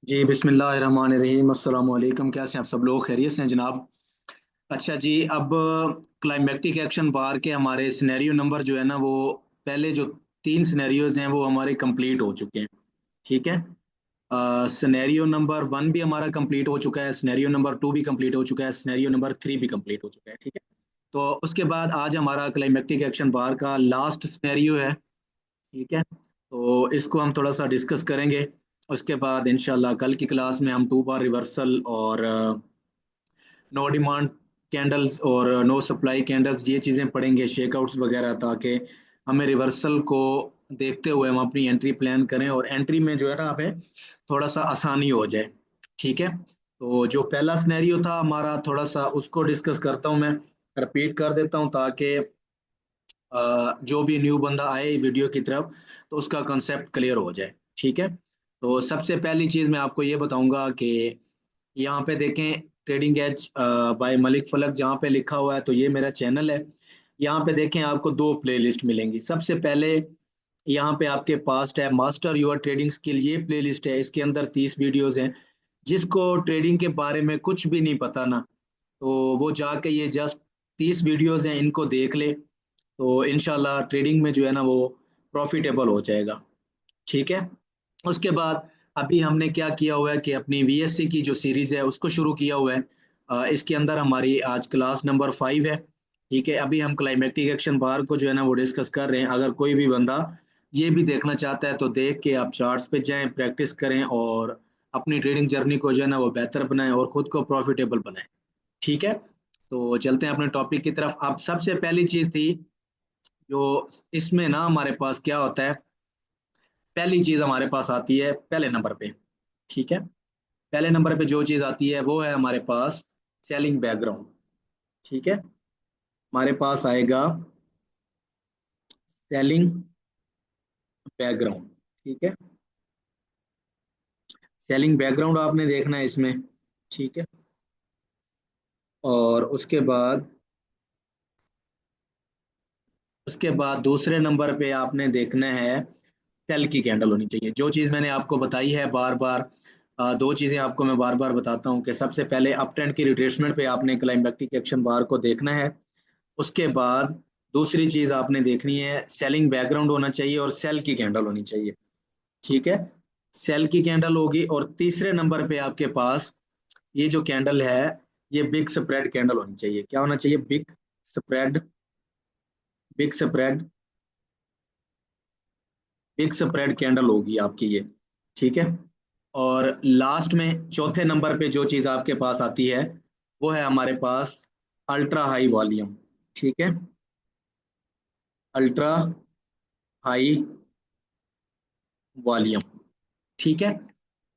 जी बिस्मिल्लाहिर्रहमानिर्रहीम अस्सलाम वालेकुम। कैसे हैं आप सब लोग? खैरियत से हैं जनाब? अच्छा जी, अब क्लाइमेक्टिक एक्शन बार के हमारे सिनेरियो नंबर जो है ना, वो पहले जो तीन सिनेरियोज हैं वो हमारे कंप्लीट हो चुके हैं। ठीक है। सिनेरियो नंबर वन भी हमारा कंप्लीट हो चुका है, सिनेरियो नंबर टू भी कंप्लीट हो चुका है, सिनेरियो नंबर थ्री भी कंप्लीट हो चुका है। ठीक है। तो उसके बाद आज हमारा क्लाइमेक्टिक एक्शन बार का लास्ट सिनेरियो है। ठीक है। तो इसको हम थोड़ा सा डिस्कस करेंगे। उसके बाद इंशाल्लाह कल की क्लास में हम टू बार रिवर्सल और नो डिमांड कैंडल्स और नो सप्लाई कैंडल्स ये चीज़ें पढ़ेंगे, शेकआउट्स वगैरह, ताकि हमें रिवर्सल को देखते हुए हम अपनी एंट्री प्लान करें और एंट्री में जो है ना हमें थोड़ा सा आसानी हो जाए। ठीक है। तो जो पहला सिनेरियो था हमारा, थोड़ा सा उसको डिस्कस करता हूँ मैं, रिपीट कर देता हूँ ताकि जो भी न्यू बंदा आए वीडियो की तरफ तो उसका कंसेप्ट क्लियर हो जाए। ठीक है। तो सबसे पहली चीज़ मैं आपको ये बताऊंगा कि यहाँ पे देखें, ट्रेडिंग एज बाय मलिक फलक जहाँ पे लिखा हुआ है, तो ये मेरा चैनल है। यहाँ पे देखें आपको दो प्लेलिस्ट मिलेंगी। सबसे पहले यहाँ पे आपके पास है मास्टर योर ट्रेडिंग स्किल, ये प्लेलिस्ट है, इसके अंदर 30 वीडियोस हैं। जिसको ट्रेडिंग के बारे में कुछ भी नहीं पता ना, तो वो जाके ये जस्ट 30 वीडियोस हैं, इनको देख ले, तो इनशाला ट्रेडिंग में जो है ना वो प्रॉफिटेबल हो जाएगा। ठीक है। उसके बाद अभी हमने क्या किया हुआ है कि अपनी वीएससी की जो सीरीज है उसको शुरू किया हुआ है। इसके अंदर हमारी आज क्लास नंबर 5 है। ठीक है। अभी हम क्लाइमेक्टिक एक्शन बार को जो है ना वो डिस्कस कर रहे हैं। अगर कोई भी बंदा ये भी देखना चाहता है तो देख के आप चार्ट्स पे जाएं, प्रैक्टिस करें और अपनी ट्रेडिंग जर्नी को जो है ना वो बेहतर बनाएं और खुद को प्रॉफिटेबल बनाएं। ठीक है। तो चलते हैं अपने टॉपिक की तरफ। अब सबसे पहली चीज थी जो इसमें ना हमारे पास क्या होता है, पहली चीज हमारे पास आती है पहले नंबर पे। ठीक है। पहले नंबर पे जो चीज आती है वो है हमारे पास सेलिंग बैकग्राउंड। ठीक है। हमारे पास आएगा सेलिंग बैकग्राउंड। ठीक है। सेलिंग बैकग्राउंड आपने देखना है इसमें। ठीक है। और उसके बाद दूसरे नंबर पे आपने देखना है सेल की कैंडल होनी चाहिए। जो चीज़ मैंने आपको बताई है बार बार, दो चीज़ें आपको मैं बार बार बताता हूँ कि सबसे पहले अप ट्रेंड की रिट्रेसमेंट पे आपने क्लाइमेक्टिक एक्शन बार को देखना है। उसके बाद दूसरी चीज़ आपने देखनी है, सेलिंग बैकग्राउंड होना चाहिए और सेल की कैंडल होनी चाहिए। ठीक है। सेल की कैंडल होगी और तीसरे नंबर पे आपके पास ये जो कैंडल है, ये बिग स्प्रेड कैंडल होनी चाहिए। क्या होना चाहिए? Spread big spread big spread candle होगी आपकी ये। ठीक है। और लास्ट में चौथे नंबर पे जो चीज आपके पास आती है वो है हमारे पास अल्ट्रा हाई वॉल्यूम। ठीक है। Ultra high volume. ठीक है।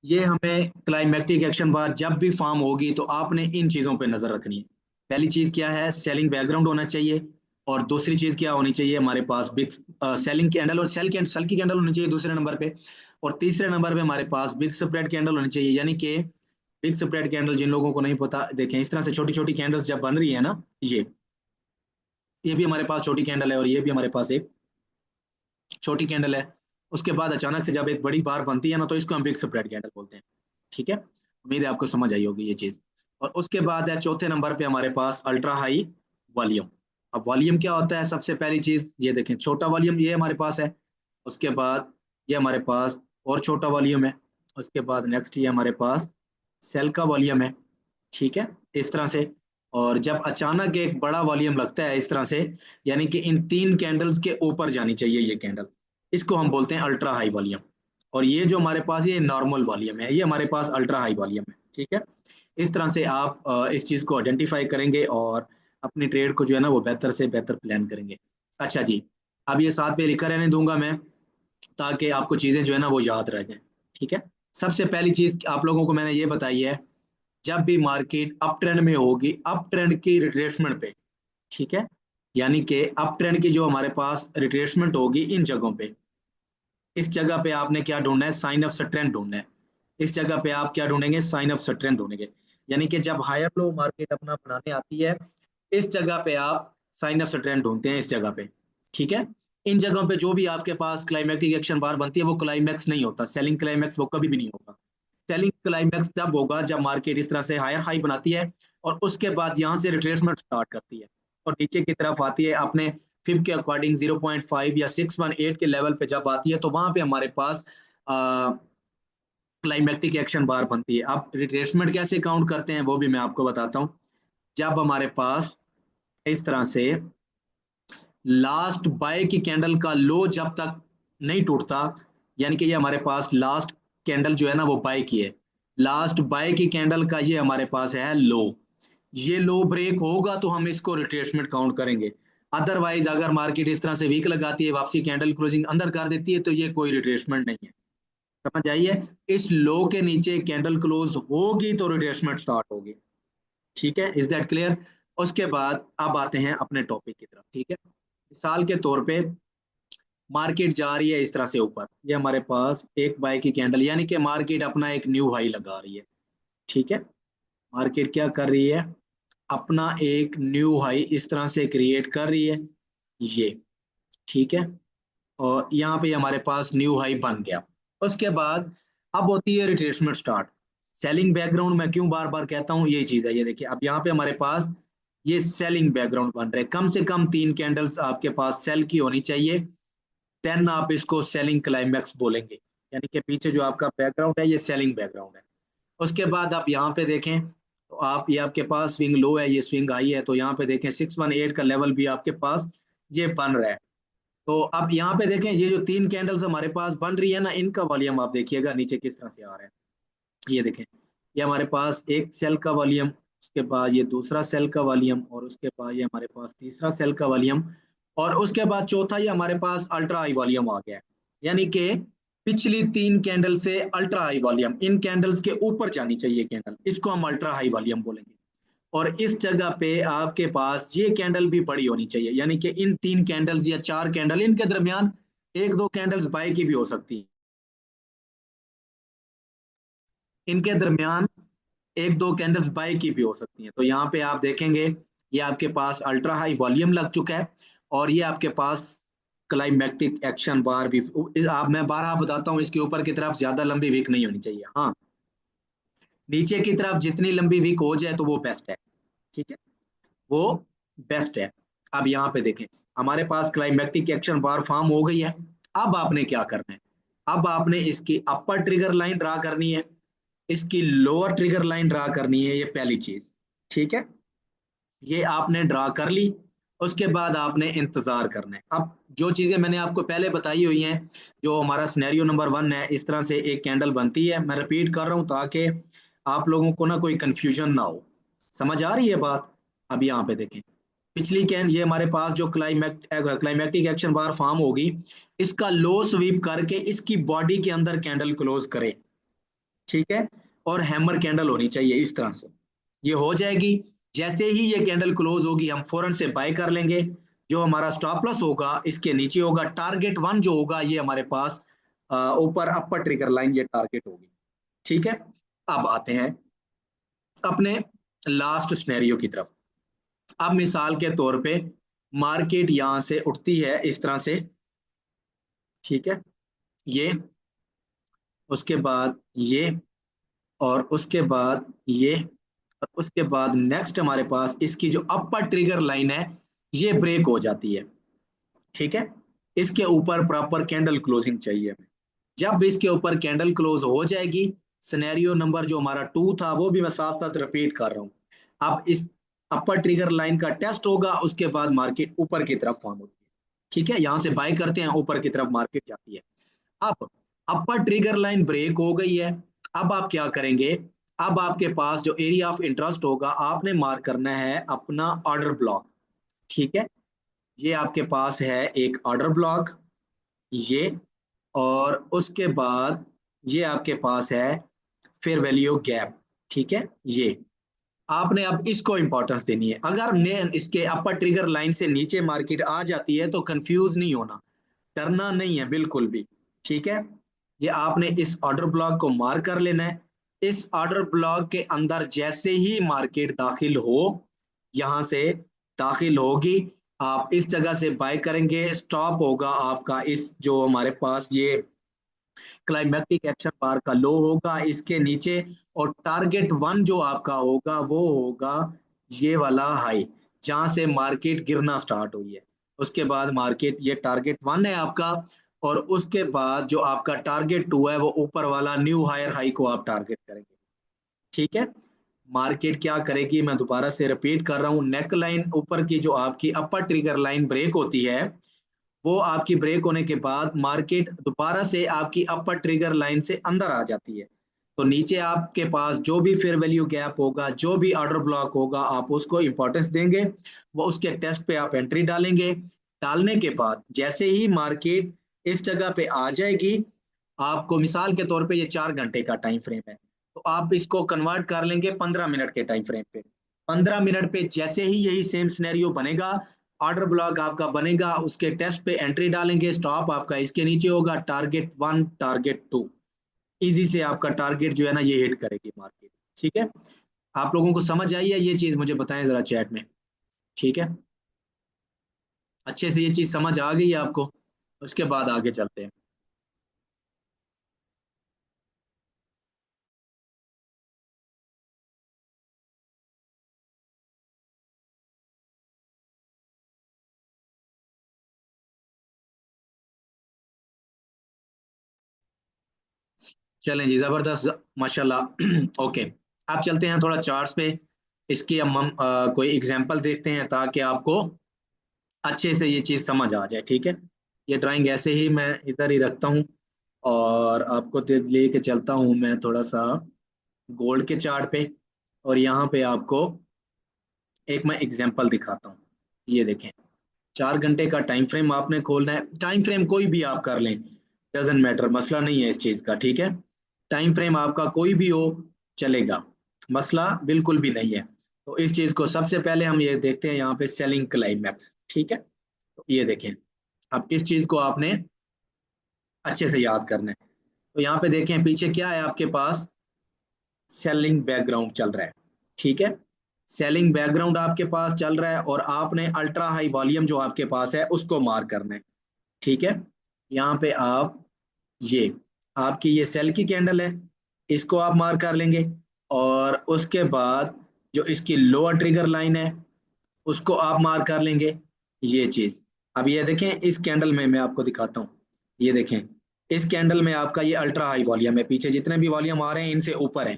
ये हमें क्लाइमेक्टिक एक्शन बार जब भी फॉर्म होगी तो आपने इन चीजों पे नजर रखनी है। पहली चीज क्या है? सेलिंग बैकग्राउंड होना चाहिए। और दूसरी चीज क्या होनी चाहिए हमारे पास? बिग सेलिंग कैंडल और सेल की कैंडल होनी चाहिए दूसरे नंबर पे। और तीसरे नंबर पे हमारे पास बिग स्प्रेड कैंडल होनी चाहिए। यानी कि बिग स्प्रेड कैंडल, जिन लोगों को नहीं पता, देखें इस तरह से छोटी छोटी कैंडल्स जब बन रही है ना, ये भी हमारे पास छोटी कैंडल है और ये भी हमारे पास एक छोटी कैंडल है। उसके बाद अचानक से जब एक बड़ी बार बनती है ना, तो इसको हम बिग स्प्रेड कैंडल बोलते हैं। ठीक है। उम्मीद है आपको समझ आई होगी ये चीज। और उसके बाद है चौथे नंबर पे हमारे पास अल्ट्रा हाई वॉल्यूम। अब वॉल्यूम क्या होता है? सबसे पहली चीज ये देखें, छोटा वॉल्यूम ये हमारे पास है। उसके बाद ये हमारे पास और छोटा वॉल्यूम है। उसके बाद नेक्स्ट ये हमारे पास सेल का वॉल्यूम है। ठीक है। इस तरह से। और जब अचानक एक बड़ा वॉल्यूम लगता है इस तरह से, यानी कि इन तीन कैंडल्स के ऊपर जानी चाहिए ये कैंडल, इसको हम बोलते हैं अल्ट्रा हाई वॉल्यूम। और ये जो हमारे पास ये नॉर्मल वॉल्यूम है, ये हमारे पास अल्ट्रा हाई वॉल्यूम है। ठीक है। इस तरह से आप इस चीज को आइडेंटिफाई करेंगे और अपनी ट्रेड को जो है ना वो बेहतर से बेहतर प्लान करेंगे। अच्छा जी, अब ये साथ पे लिखा रहने दूंगा मैं ताकि आपको चीजें जो है ना वो याद रह जाएं। ठीक है। सबसे पहली चीज आप लोगों को मैंने ये बताई है, जब भी मार्केट अप ट्रेंड में होगी, अप ट्रेंड की रिट्रेसमेंट पे, ठीक है, यानी कि अप ट्रेंड की जो हमारे पास रिट्रेसमेंट होगी इन जगहों पे, इस जगह पे आपने क्या ढूंढना है? साइन ऑफ स्ट्रेंथ ढूंढना है। इस जगह पे आप क्या ढूंढेंगे? साइन ऑफ स्ट्रेंथ ढूंढेंगे। यानी कि जब हायर लो मार्केट अपना बनाने आती है, इस जगह पे आप साइन ऑफ स्ट्रेंथ ढूंढते हैं, इस जगह पे। ठीक है। इन जगहों पे जो भी आपके पास क्लाइमेक्टिक एक्शन बार बनती है वो क्लाइमैक्स नहीं होता, सेलिंग क्लाइमैक्स वो कभी भी नहीं होगा। सेलिंग क्लाइमैक्स तब होगा जब मार्केट इस तरह से हायर हाई बनाती है और उसके बाद यहाँ से रिट्रेसमेंट स्टार्ट करती है और नीचे की तरफ आती है अपने फिब के अकॉर्डिंग 0.5 या 618 के लेवल पे जब आती है तो वहां पे हमारे पास क्लाइमेक्टिक एक्शन बार बनती है। अब रिट्रेसमेंट कैसे काउंट करते हैं वो भी मैं आपको बताता हूँ। जब हमारे पास इस तरह से लास्ट बाय की कैंडल का लो जब तक नहीं टूटता, यानी कि ये हमारे पास लास्ट कैंडल जो है ना वो बाय की है, लास्ट बाय की कैंडल का ये हमारे पास है लो, ये लो ब्रेक होगा तो हम इसको रिट्रेसमेंट काउंट करेंगे। अदरवाइज अगर मार्केट इस तरह से वीक लगाती है, वापसी कैंडल क्लोजिंग अंदर कर देती है, तो ये कोई रिट्रेसमेंट नहीं है। समझ आइए, इस लो के नीचे कैंडल क्लोज होगी तो रिट्रेसमेंट स्टार्ट होगी। ठीक है, इज दैट क्लियर? उसके बाद अब आते हैं अपने टॉपिक की तरफ। ठीक है, मिसाल के तौर पे मार्केट जा रही है इस तरह से ऊपर, ये हमारे पास एक बाय की कैंडल, यानी कि मार्केट अपना एक न्यू हाई लगा रही है। ठीक है, मार्केट क्या कर रही है, अपना एक न्यू हाई इस तरह से क्रिएट कर रही है ये। ठीक है, और यहाँ पे हमारे पास न्यू हाई बन गया। उसके बाद अब होती है रिट्रेसमेंट स्टार्ट। सेलिंग बैकग्राउंड में क्यों बार बार कहता हूँ, ये चीज है, ये देखिए अब यहाँ पे हमारे पास ये सेलिंग बैकग्राउंड बन रहा है, कम से कम 3 कैंडल्स आपके पास सेल की होनी चाहिए, देन आप इसको सेलिंग क्लाइमैक्स बोलेंगे। यानी कि पीछे जो आपका बैकग्राउंड है ये सेलिंग बैकग्राउंड है। उसके बाद आप यहाँ पे देखें तो आप, ये आपके पास स्विंग लो है, ये स्विंग हाई है, तो यहाँ पे देखें 618 का लेवल भी आपके पास ये बन रहा है। तो अब यहाँ पे देखें ये जो 3 कैंडल्स हमारे पास बन रही है ना, इनका वॉल्यूम आप देखिएगा नीचे किस तरह से आ रहा है। ये देखें, ये हमारे पास एक सेल का वॉल्यूम, उसके बाद ये दूसरा सेल का वॉल्यूम, और उसके बाद ये हमारे पास तीसरा सेल का वॉल्यूम, और उसके बाद चौथा ये हमारे पास अल्ट्रा हाई वॉल्यूम आ गया है। यानी कि पिछली 3 कैंडल से अल्ट्रा हाई वॉल्यूम, इन कैंडल्स के ऊपर जानी चाहिए कैंडल, इसको हम अल्ट्रा हाई वॉल्यूम बोलेंगे। और इस जगह पे आपके पास ये कैंडल भी बड़ी होनी चाहिए, यानी कि इन 3 कैंडल्स या 4 कैंडल, इनके दरमियान एक दो कैंडल्स बाय की भी हो सकती है, इनके दरमियान एक दो कैंडल्स बाय की भी हो सकती हैं। तो यहाँ पे आप देखेंगे ये आपके पास अल्ट्रा हाई वॉल्यूम लग चुका है, और ये आपके पास क्लाइमेक्टिक एक्शन बार भी। आप, मैं बारहा बताता हूँ, इसके ऊपर की तरफ ज्यादा लंबी वीक नहीं होनी चाहिए, हाँ नीचे की तरफ जितनी लंबी वीक हो जाए तो वो बेस्ट है। ठीक है, वो बेस्ट है। अब यहाँ पे देखें हमारे पास क्लाइमेक्टिक एक्शन बार फॉर्म हो गई है। अब आपने क्या करना है, अब आपने इसकी अपर ट्रिगर लाइन ड्रा करनी है, इसकी लोअर ट्रिगर लाइन ड्रा करनी है, ये पहली चीज। ठीक है, ये आपने ड्रा कर ली। उसके बाद आपने इंतजार करना है। अब जो चीजें मैंने आपको पहले बताई हुई हैं, जो हमारा सिनेरियो नंबर 1 है, इस तरह से एक कैंडल बनती है, मैं रिपीट कर रहा हूं ताकि आप लोगों को ना कोई कंफ्यूजन ना हो। समझ आ रही है बात? अब यहाँ पे देखें, पिछली कैंड, ये हमारे पास जो क्लाइमेक्टिक एक्शन बार फॉर्म होगी, इसका लो स्वीप करके इसकी बॉडी के अंदर कैंडल क्लोज करे। ठीक है, और हैमर कैंडल होनी चाहिए इस तरह से, ये हो जाएगी। जैसे ही ये कैंडल क्लोज होगी हम फौरन से बाय कर लेंगे। जो हमारा स्टॉप लॉस होगा इसके नीचे होगा, टारगेट 1 जो होगा ये हमारे पास ऊपर अपर ट्रिगर लाइन ये टारगेट होगी। ठीक है, अब आते हैं अपने लास्ट सिनेरियो की तरफ। अब मिसाल के तौर पे मार्केट यहां से उठती है इस तरह से। ठीक है, ये, उसके बाद ये, और उसके बाद ये, और उसके बाद नेक्स्ट हमारे पास इसकी जो अपर ट्रिगर लाइन है ये ब्रेक हो जाती है। ठीक है, इसके ऊपर प्रॉपर कैंडल क्लोजिंग चाहिए हमें। जब इसके ऊपर कैंडल क्लोज हो जाएगी, सिनेरियो नंबर जो हमारा 2 था वो भी मैं साथ साथ रिपीट कर रहा हूं, अब इस अपर ट्रिगर लाइन का टेस्ट होगा, उसके बाद मार्केट ऊपर की तरफ फॉर्म होती है। ठीक है, यहां से बाय करते हैं, ऊपर की तरफ मार्केट जाती है। अब अपर ट्रिगर लाइन ब्रेक हो गई है। अब आप क्या करेंगे, अब आपके पास जो एरिया ऑफ इंटरेस्ट होगा आपने मार्क करना है अपना ऑर्डर ब्लॉक। ठीक है, ये आपके पास है एक ऑर्डर ब्लॉक, ये, और उसके बाद ये आपके पास है फेयर वैल्यू गैप। ठीक है, ये आपने अब इसको इंपॉर्टेंस देनी है। अगर ने इसके अपर ट्रिगर लाइन से नीचे मार्केट आ जाती है तो कंफ्यूज नहीं होना, डरना नहीं है बिल्कुल भी। ठीक है, ये आपने इस ऑर्डर ब्लॉक को मार्क कर लेना है। इस ऑर्डर ब्लॉक के अंदर जैसे ही मार्केट दाखिल हो, यहां से दाखिल होगी, आप इस जगह से बाय करेंगे, स्टॉप होगा आपका इस जो हमारे पास ये क्लाइमेक्टिक एक्शन बार का लो होगा इसके नीचे, और टारगेट वन जो आपका होगा वो होगा ये वाला हाई, जहां से मार्केट गिरना स्टार्ट हुई है। उसके बाद मार्केट, ये टारगेट वन है आपका, और उसके बाद जो आपका टारगेट टू है वो ऊपर वाला न्यू हायर हाई को आप टारगेट करेंगे। ठीक है। मार्केट क्या करेगी, मैं दोबारा से रिपीट कर रहा हूँ, नेक लाइन ऊपर की जो आपकी अपर ट्रिगर लाइन ब्रेक होती है, वो आपकी ब्रेक होने के बाद मार्केट दोबारा से आपकी अपर ट्रिगर लाइन से अंदर आ जाती है। तो नीचे आपके पास जो भी फेयर वैल्यू गैप होगा, जो भी ऑर्डर ब्लॉक होगा, आप उसको इंपॉर्टेंस देंगे, वो उसके टेस्ट पे आप एंट्री डालेंगे। डालने के बाद जैसे ही मार्केट इस जगह पे आ जाएगी, आपको मिसाल के तौर पे ये 4 घंटे का टाइम फ्रेम है, तो आप इसको कन्वर्ट कर लेंगे 15 मिनट के टाइम फ्रेम पे। 15 मिनट पे जैसे ही यही सेम सिनेरियो बनेगा, ऑर्डर ब्लॉक आपका बनेगा, उसके टेस्ट पे एंट्री डालेंगे, स्टॉप आपका इसके नीचे होगा, target one target two, easy से आपका टारगेट जो है ना ये हिट करेगी मार्केट। ठीक है। आप लोगों को समझ आई है ये चीज, मुझे बताएं जरा चैट में। ठीक है। अच्छे से ये चीज समझ आ गई है आपको? उसके बाद आगे चलते हैं। चलें जी, जबरदस्त, माशाल्लाह। ओके। आप चलते हैं थोड़ा चार्ट्स पे, इसकी हम कोई एग्जांपल देखते हैं ताकि आपको अच्छे से ये चीज समझ आ जाए। ठीक है। ये ड्राइंग ऐसे ही मैं इधर ही रखता हूँ, और आपको लेके चलता हूँ मैं थोड़ा सा गोल्ड के चार्ट पे, और यहाँ पे आपको एक मैं एग्जांपल दिखाता हूँ। ये देखें, 4 घंटे का टाइम फ्रेम आपने खोलना है, टाइम फ्रेम कोई भी आप कर लें, डजेंट मैटर, मसला नहीं है इस चीज का। ठीक है। टाइम फ्रेम आपका कोई भी हो चलेगा, मसला बिल्कुल भी नहीं है। तो इस चीज को सबसे पहले हम ये देखते हैं यहाँ पे सेलिंग क्लाइमैक्स। ठीक है। तो ये देखें, अब इस चीज को आपने अच्छे से याद करना है। तो यहाँ पे देखें पीछे क्या है आपके पास, सेलिंग बैकग्राउंड चल रहा है। ठीक है। सेलिंग बैकग्राउंड आपके पास चल रहा है, और आपने अल्ट्रा हाई वॉल्यूम जो आपके पास है उसको मार्क करना है। ठीक है। यहाँ पे आप, ये आपकी ये सेल की कैंडल है, इसको आप मार्क कर लेंगे, और उसके बाद जो इसकी लोअर ट्रिगर लाइन है उसको आप मार्क कर लेंगे, ये चीज। अब ये देखें इस कैंडल में मैं आपको दिखाता हूँ, ये देखें इस कैंडल में आपका ये अल्ट्रा हाई वॉल्यूम है, पीछे जितने भी वॉल्यूम आ रहे हैं इनसे ऊपर है।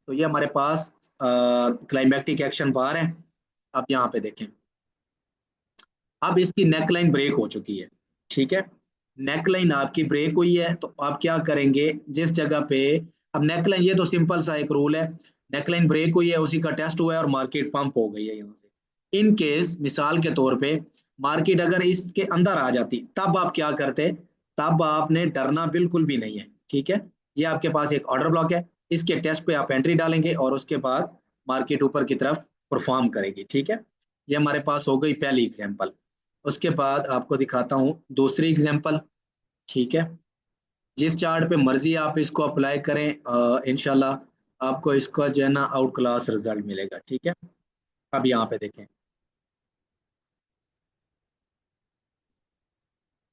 तो ये हमारे पास क्लाइमेक्टिक एक्शन बार है। अब यहाँ पे देखें, अब इसकी नेकलाइन ब्रेक हो चुकी है। ठीक है। नेकलाइन आपकी ब्रेक हुई है, तो आप क्या करेंगे, जिस जगह पे, अब नेकलाइन, ये तो सिंपल सा एक रूल है, नेकलाइन ब्रेक हुई है उसी का टेस्ट हुआ है और मार्केट पंप हो गई है यहाँ से। इन केस मिसाल के तौर पे मार्केट अगर इसके अंदर आ जाती, तब आप क्या करते, तब आपने डरना बिल्कुल भी नहीं है। ठीक है। ये आपके पास एक ऑर्डर ब्लॉक है, इसके टेस्ट पे आप एंट्री डालेंगे, और उसके बाद मार्केट ऊपर की तरफ परफॉर्म करेगी। ठीक है। ये हमारे पास हो गई पहली एग्जांपल। उसके बाद आपको दिखाता हूँ दूसरी एग्जांपल। ठीक है। जिस चार्ट पे मर्जी आप इसको अप्लाई करें, इंशाल्लाह आपको इसका जो है ना आउट क्लास रिजल्ट मिलेगा। ठीक है। अब यहाँ पे देखें,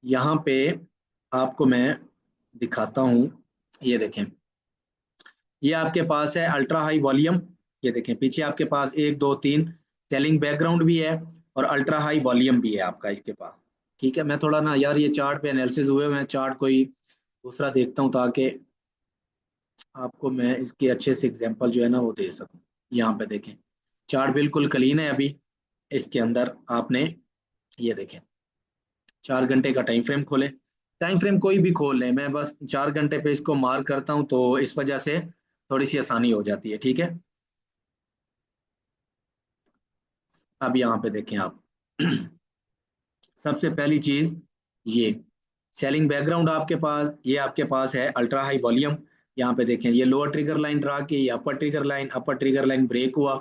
यहाँ पे आपको मैं दिखाता हूँ, ये देखें, ये आपके पास है अल्ट्रा हाई वॉल्यूम, ये देखें पीछे आपके पास एक दो तीन सेलिंग बैकग्राउंड भी है, और अल्ट्रा हाई वॉल्यूम भी है आपका इसके पास। ठीक है। मैं थोड़ा ना यार ये चार्ट पे एनालिसिस हुए, मैं चार्ट कोई दूसरा देखता हूँ ताकि आपको मैं इसकी अच्छे से एग्जांपल जो है ना वो दे सकूं। यहाँ पे देखें, चार्ट बिल्कुल क्लीन है अभी, इसके अंदर आपने, ये देखें, 4 घंटे का टाइम फ्रेम खोलें, टाइम फ्रेम कोई भी खोल लें, मैं बस 4 घंटे पे इसको मार्क करता हूँ, तो इस वजह से थोड़ी सी आसानी हो जाती है। ठीक है। अब यहाँ पे देखें आप, सबसे पहली चीज, ये सेलिंग बैकग्राउंड आपके पास, ये आपके पास है अल्ट्रा हाई वॉल्यूम। यहाँ पे देखें ये लोअर ट्रिगर लाइन ड्रा की, ये अपर ट्रिगर लाइन ब्रेक हुआ।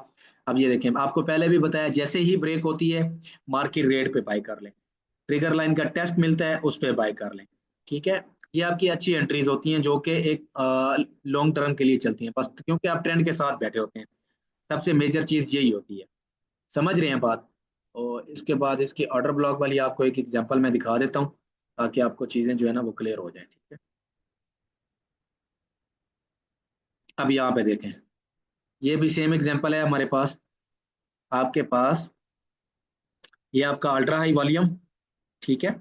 अब ये देखें, आपको पहले भी बताया जैसे ही ब्रेक होती है मार्केट रेट पे बाय कर लें, ट्रिगर लाइन का टेस्ट मिलता है उस पे बाय कर लें। ठीक है। ये आपकी अच्छी एंट्रीज होती हैं जो कि एक लॉन्ग टर्म के लिए चलती हैं, बस क्योंकि आप ट्रेंड के साथ बैठे होते हैं, सबसे मेजर चीज यही होती है। समझ रहे हैं बात? और इसके बाद इसकी ऑर्डर ब्लॉक वाली आपको एक एग्जांपल मैं दिखा देता हूँ ताकि आपको चीज़ें जो है ना वो क्लियर हो जाए। ठीक है। अब यहाँ पे देखें, ये भी सेम एग्जांपल है हमारे पास। आपके पास ये आपका अल्ट्रा हाई वॉल्यूम, ठीक है,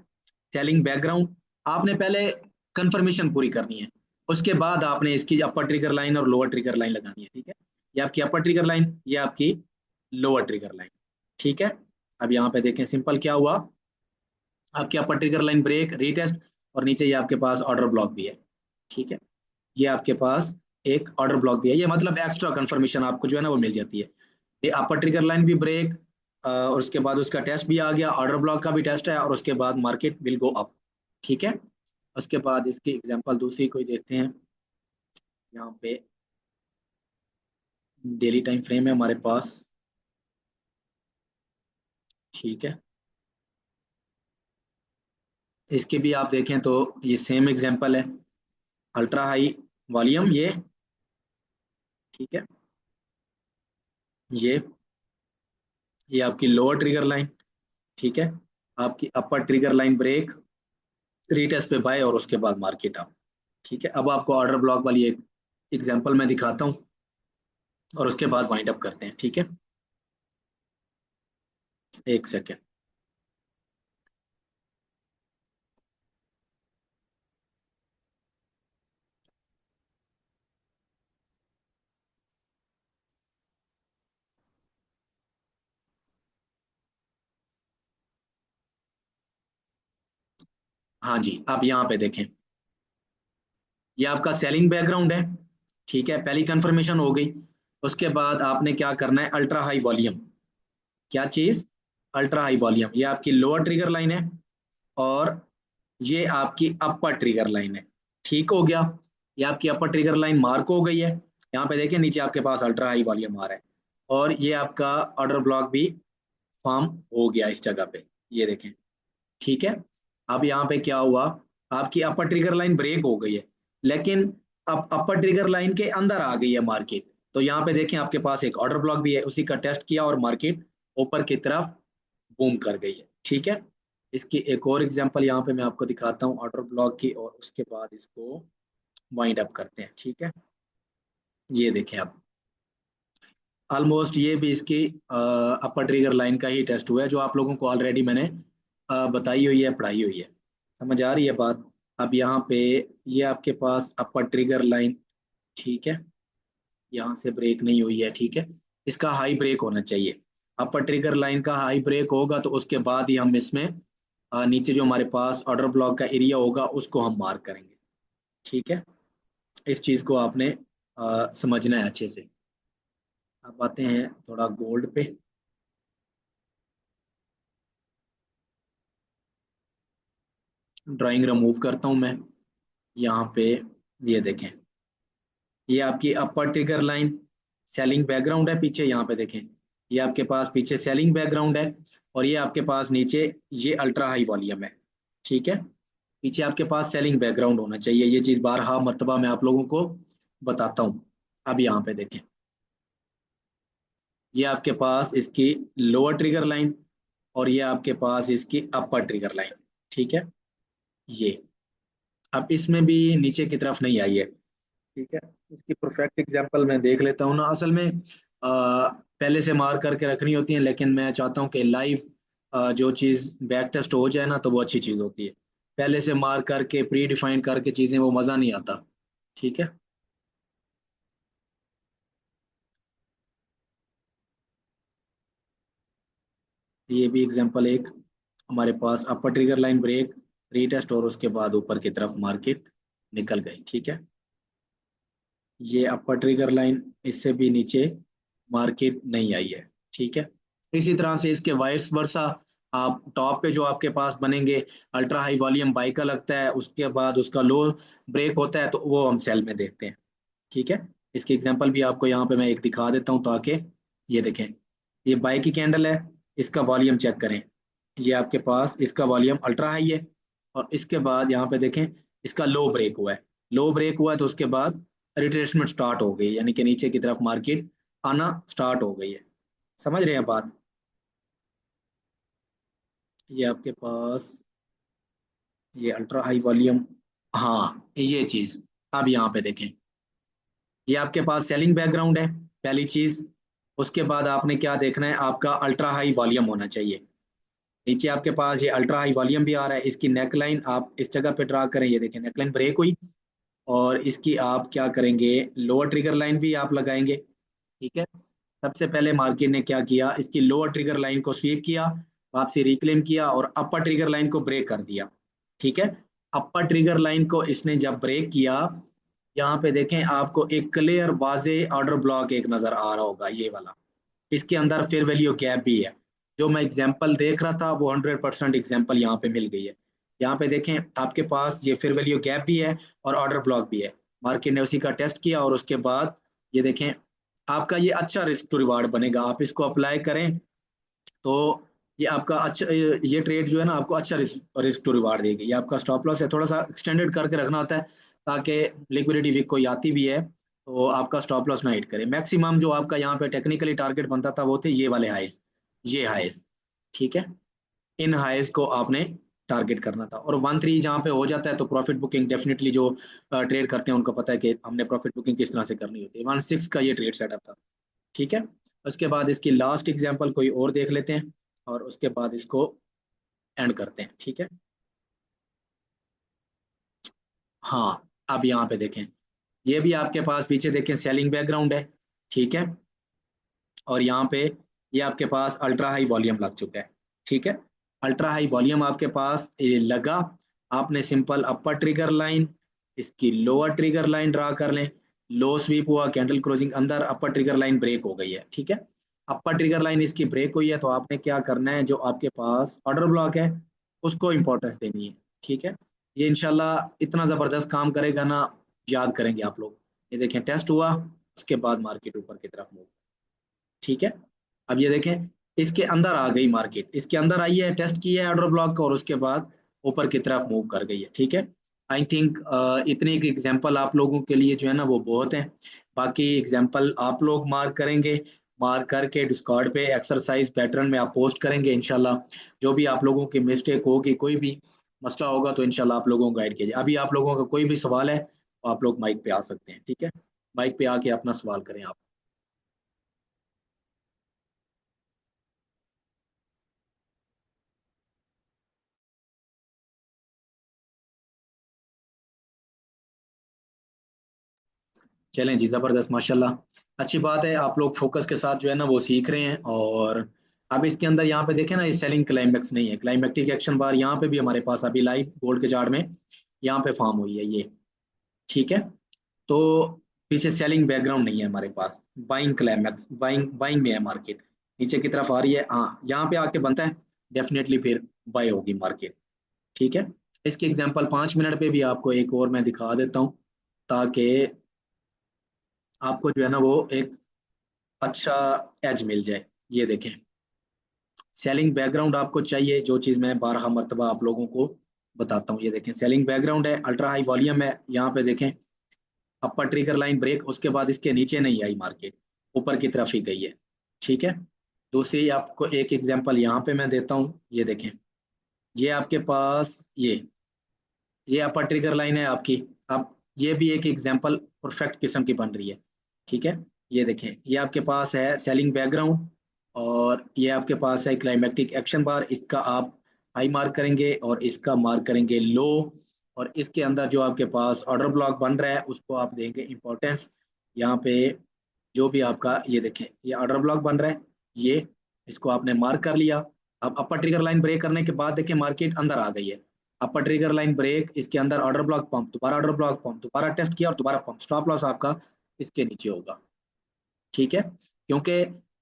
टेलिंग बैकग्राउंड। आपने पहले कंफर्मेशन पूरी करनी है, उसके बाद आपने इसकी अपर ट्रिगर लाइन और लोअर ट्रिगर लाइन लगानी है, ठीक है। ये आपकी अपर ट्रिगर लाइन, ये आपकी लोअर ट्रिगर लाइन, ठीक है। अब यहाँ पे देखें सिंपल क्या हुआ, आपकी अपर ट्रिगर लाइन ब्रेक रीटेस्ट, और नीचे ये आपके पास ऑर्डर ब्लॉक भी है, ठीक है। ये आपके पास एक ऑर्डर ब्लॉक भी है, ये मतलब एक्स्ट्रा कंफर्मेशन आपको जो है ना वो मिल जाती है। ये अपर ट्रिगर लाइन भी ब्रेक, और उसके बाद उसका टेस्ट भी आ गया, ऑर्डर ब्लॉक का भी टेस्ट है, और उसके बाद मार्केट विल गो अप, ठीक है। उसके बाद इसकी एग्जांपल दूसरी कोई देखते हैं। यहाँ पे डेली टाइम फ्रेम है हमारे पास, ठीक है। इसके भी आप देखें तो ये सेम एग्जांपल है, अल्ट्रा हाई वॉल्यूम ठीक है। ये ये आपकी लोअर ट्रिगर लाइन, ठीक है। आपकी अपर ट्रिगर लाइन ब्रेक, रीटेस्ट पे बाय, और उसके बाद मार्केट अप, ठीक है। अब आपको ऑर्डर ब्लॉक वाली एक एग्जांपल मैं दिखाता हूँ, और उसके बाद वाइंड अप करते हैं, ठीक है। एक सेकेंड। हाँ जी, आप यहाँ पे देखें, ये आपका सेलिंग बैकग्राउंड है, ठीक है, पहली कंफर्मेशन हो गई। उसके बाद आपने क्या करना है, अल्ट्रा हाई वॉल्यूम, क्या चीज, अल्ट्रा हाई वॉल्यूम, ये आपकी लोअर ट्रिगर लाइन है, और ये आपकी अपर ट्रिगर लाइन है, ठीक हो गया। ये आपकी अपर ट्रिगर लाइन मार्क हो गई है। यहाँ पे देखिए नीचे आपके पास अल्ट्रा हाई वॉल्यूम आ रहा है, और ये आपका ऑर्डर ब्लॉक भी फॉर्म हो गया इस जगह पे, ये देखें, ठीक है। अब यहाँ पे क्या हुआ, आपकी अपर ट्रिगर लाइन ब्रेक हो गई है, लेकिन अब अपर ट्रिगर लाइन के अंदर आ गई है मार्केट। तो यहाँ पे देखें आपके पास एक ऑर्डर ब्लॉक भी है, उसी का टेस्ट किया और मार्केट ऊपर की तरफ बूम कर गई है, ठीक है। इसकी एक और एग्जांपल यहाँ पे मैं आपको दिखाता हूँ ऑर्डर ब्लॉक की, और उसके बाद इसको वाइंड अप करते हैं, ठीक है। ये देखें आप, ऑलमोस्ट ये भी इसकी अपर ट्रिगर लाइन का ही टेस्ट हुआ है, जो आप लोगों को ऑलरेडी मैंने बताई हुई है, पढ़ाई हुई है। समझ आ रही है बात। अब यहाँ पे ये आपके पास अपर ट्रिगर लाइन, ठीक है, यहाँ से ब्रेक नहीं हुई है, ठीक है। इसका हाई ब्रेक होना चाहिए, अपर ट्रिगर लाइन का हाई ब्रेक होगा तो उसके बाद ही हम इसमें नीचे जो हमारे पास ऑर्डर ब्लॉक का एरिया होगा उसको हम मार्क करेंगे, ठीक है। इस चीज को आपने समझना है अच्छे से। अब आते हैं थोड़ा गोल्ड पे। ड्राइंग रिमूव करता हूं मैं यहाँ पे। ये देखें, ये आपकी अपर ट्रिगर लाइन, सेलिंग बैकग्राउंड है पीछे, यहाँ पे देखें, ये आपके पास पीछे सेलिंग बैकग्राउंड है, और ये आपके पास नीचे ये अल्ट्रा हाई वॉल्यूम है, ठीक है। पीछे आपके पास सेलिंग बैकग्राउंड होना चाहिए, ये चीज बारहा मर्तबा मैं आप लोगों को बताता हूँ। अब यहाँ पे देखें, ये आपके पास इसकी लोअर ट्रिगर लाइन, और ये आपके पास इसकी अपर ट्रिगर लाइन, ठीक है। ये अब इसमें भी नीचे की तरफ नहीं आई है, ठीक है। इसकी परफेक्ट एग्जांपल मैं देख लेता हूँ ना, असल में पहले से मार्क करके रखनी होती है, लेकिन मैं चाहता हूँ कि लाइव जो चीज़ बैक टेस्ट हो जाए ना तो वो अच्छी चीज़ होती है। पहले से मार्क करके प्री डिफाइन करके चीज़ें वो मज़ा नहीं आता, ठीक है। ये भी एग्जांपल एक, हमारे पास अपर ट्रिगर लाइन ब्रेक, रीटेस्ट, और उसके बाद ऊपर की तरफ मार्केट निकल गई, ठीक है। ये अपर ट्रिगर लाइन, इससे भी नीचे मार्केट नहीं आई है, ठीक है। इसी तरह से इसके वाइस वर्सा, आप टॉप पे जो आपके पास बनेंगे, अल्ट्रा हाई वॉल्यूम बाई का लगता है, उसके बाद उसका लो ब्रेक होता है, तो वो हम सेल में देखते हैं, ठीक है। इसकी एग्जांपल भी आपको यहाँ पे मैं एक दिखा देता हूँ, ताकि ये देखें, ये बाई की कैंडल है, इसका वॉल्यूम चेक करें, ये आपके पास इसका वॉल्यूम अल्ट्रा हाई है, और इसके बाद यहाँ पे देखें इसका लो ब्रेक हुआ है, लो ब्रेक हुआ है तो उसके बाद रिट्रेसमेंट स्टार्ट हो गई, यानी कि नीचे की तरफ मार्केट आना स्टार्ट हो गई है। समझ रहे हैं बात। ये आपके पास ये अल्ट्रा हाई वॉल्यूम, हाँ ये चीज। अब यहाँ पे देखें, ये आपके पास सेलिंग बैकग्राउंड है पहली चीज। उसके बाद आपने क्या देखना है, आपका अल्ट्रा हाई वॉल्यूम होना चाहिए। नीचे आपके पास ये अल्ट्रा हाई वॉल्यूम भी आ रहा है। इसकी नेकलाइन आप इस जगह पे ड्रा करें, ये देखें नेकलाइन ब्रेक हुई। और इसकी आप क्या करेंगे, लोअर ट्रिगर लाइन भी आप लगाएंगे। ठीक है। सबसे पहले मार्केट ने क्या किया, इसकी लोअर ट्रिगर लाइन को स्वीप किया, वापसी रिक्लेम किया और अपर ट्रिगर लाइन को ब्रेक कर दिया। ठीक है। अपर ट्रिगर लाइन को इसने जब ब्रेक किया, यहाँ पे देखें आपको एक क्लियर वाजे ऑर्डर ब्लॉक एक नजर आ रहा होगा, ये वाला। इसके अंदर फेयर वैल्यू गैप भी है। जो मैं एग्जांपल देख रहा था वो 100% एग्जांपल यहाँ पे मिल गई है। यहाँ पे देखें आपके पास ये फेयर वैल्यू गैप भी है और ऑर्डर ब्लॉक भी है। मार्केट ने उसी का टेस्ट किया और उसके बाद ये देखें आपका ये अच्छा रिस्क टू रिवार्ड बनेगा, आप इसको अप्लाई करें तो ये आपका अच्छा, ये ट्रेड जो है ना आपको अच्छा रिस्क टू रिवार्ड देगी। ये आपका स्टॉप लॉस है, थोड़ा सा एक्सटेंडेड करके रखना होता है ताकि लिक्विडिटी वीक कोई आती भी है तो आपका स्टॉप लॉस ना हिट करे। मैक्सिमम जो आपका यहाँ पे टेक्निकली टारगेट बनता था वो थे ये वाले हाइस, ये हाइस। ठीक है। इन हाइस को आपने टारगेट करना था। और 1-3 जहाँ पे हो जाता है तो प्रॉफिट बुकिंग डेफिनेटली जो ट्रेड करते हैं उनको पता है कि हमने प्रॉफिट बुकिंग किस तरह से करनी होती है। 1-6 का ये ट्रेड सेटअप था। ठीक है। उसके बाद इसकी लास्ट एग्जांपल कोई और देख लेते हैं और उसके बाद इसको एंड करते हैं। ठीक है। हाँ, अब यहाँ पे देखें, ये भी आपके पास पीछे देखें सेलिंग बैकग्राउंड है। ठीक है। और यहाँ पे ये आपके पास अल्ट्रा हाई वॉल्यूम लग चुका है। ठीक है। अल्ट्रा हाई वॉल्यूम आपके पास ये लगा, आपने सिंपल अपर ट्रिगर लाइन, इसकी लोअर ट्रिगर लाइन ड्रा कर लें। लो स्वीप हुआ, कैंडल क्लोजिंग अंदर, अपर ट्रिगर लाइन ब्रेक हो गई है। ठीक है। अपर ट्रिगर लाइन इसकी ब्रेक हुई है तो आपने क्या करना है, जो आपके पास ऑर्डर ब्लॉक है उसको इंपॉर्टेंस देनी है। ठीक है। ये इंशाल्लाह इतना जबरदस्त काम करेगा ना, याद करेंगे आप लोग। ये देखें टेस्ट हुआ, उसके बाद मार्केट ऊपर की तरफ मूव। ठीक है। अब ये देखें इसके अंदर आ गई मार्केट, इसके अंदर आई है, टेस्ट किया है ऑर्डर ब्लॉक का और उसके बाद ऊपर की तरफ मूव कर गई है। ठीक है। आई थिंक इतने एक एग्जांपल आप लोगों के लिए जो है ना वो बहुत है। बाकी एग्जांपल आप लोग मार्क करेंगे, मार्क करके डिस्कॉर्ड पे एक्सरसाइज पैटर्न में आप पोस्ट करेंगे इंशाल्लाह। जो भी आप लोगों की मिस्टेक होगी, कोई भी मसला होगा तो इंशाल्लाह आप लोगों को गाइड कीजिए। अभी आप लोगों का कोई भी सवाल है तो आप लोग माइक पे आ सकते हैं। ठीक है। माइक पे आके अपना सवाल करें आप। चलें जी, जबरदस्त, माशाल्लाह। अच्छी बात है, आप लोग फोकस के साथ जो है ना वो सीख रहे हैं। और अब इसके अंदर यहाँ पे देखें ना, ये सेलिंग क्लाइमेक्स नहीं है, क्लाइमेक्टिक एक्शन बार यहाँ पे भी हमारे पास अभी लाइव गोल्ड के चार्ट में यहाँ पे फॉर्म हुई है ये। ठीक है। तो पीछे सेलिंग बैकग्राउंड नहीं है हमारे पास, बाइंग क्लाइमेक्स, बाइंग बाइंग में है मार्केट, नीचे की तरफ आ रही है। हाँ, यहाँ पे आके बनता है डेफिनेटली फिर बाय होगी मार्केट। ठीक है। इसकी एग्जांपल 5 मिनट पे भी आपको एक और मैं दिखा देता हूँ ताकि आपको जो है ना वो एक अच्छा एज मिल जाए। ये देखें, सेलिंग बैकग्राउंड आपको चाहिए, जो चीज़ मैं 12 मरतबा आप लोगों को बताता हूँ। ये देखें सेलिंग बैकग्राउंड है, अल्ट्रा हाई वॉल्यूम है। यहाँ पे देखें अपर ट्रिगर लाइन ब्रेक, उसके बाद इसके नीचे नहीं आई मार्केट, ऊपर की तरफ ही गई है। ठीक है। दूसरी आपको एक एग्जांपल यहाँ पे मैं देता हूँ। ये देखें, ये आपके पास ये अपर ट्रिगर लाइन है आपकी। अब ये भी एक एग्जांपल परफेक्ट किस्म की बन रही है। ठीक है। ये देखें, ये आपके पास है सेलिंग बैकग्राउंड और ये आपके पास है क्लाइमेक्टिक एक्शन बार। इसका आप हाई मार्क करेंगे और इसका मार्क करेंगे लो। और इसके अंदर जो आपके पास ऑर्डर ब्लॉक बन रहा है उसको आप देंगे इंपॉर्टेंस। यहाँ पे जो भी आपका, ये देखें ये ऑर्डर ब्लॉक बन रहा है, ये इसको आपने मार्क कर लिया। अब अपर ट्रिगर लाइन ब्रेक करने के बाद देखिए मार्केट अंदर आ गई है। अपर ट्रिगर लाइन ब्रेक, इसके अंदर ऑर्डर ब्लॉक पंप, दोबारा ऑर्डर ब्लॉक पंप, दोबारा टेस्ट किया और दोबारा पंप, स्टॉप लॉस आपका इसके नीचे होगा। ठीक है। क्योंकि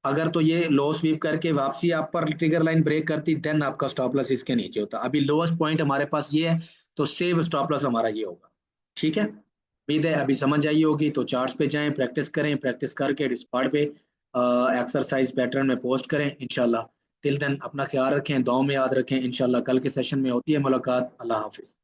अगर तो ये लो स्वीप करके वापसी आप पर ट्रिगर लाइन ब्रेक करती देन आपका स्टॉप लॉस इसके नीचे होता। अभी लोएस्ट पॉइंट हमारे पास ये है तो सेव स्टॉप लॉस हमारा ये होगा। ठीक है। उम्मीद है अभी समझ आई होगी। तो चार्ट्स पे जाएं, प्रैक्टिस करें, प्रैक्टिस करके डिस्कॉर्ड पे एक्सरसाइज पैटर्न में पोस्ट करें इंशाल्लाह। टिल देन अपना ख्याल रखें, दुआओं में याद रखें। इंशाल्लाह कल के सेशन में होती है मुलाकात। अल्लाह हाफिज।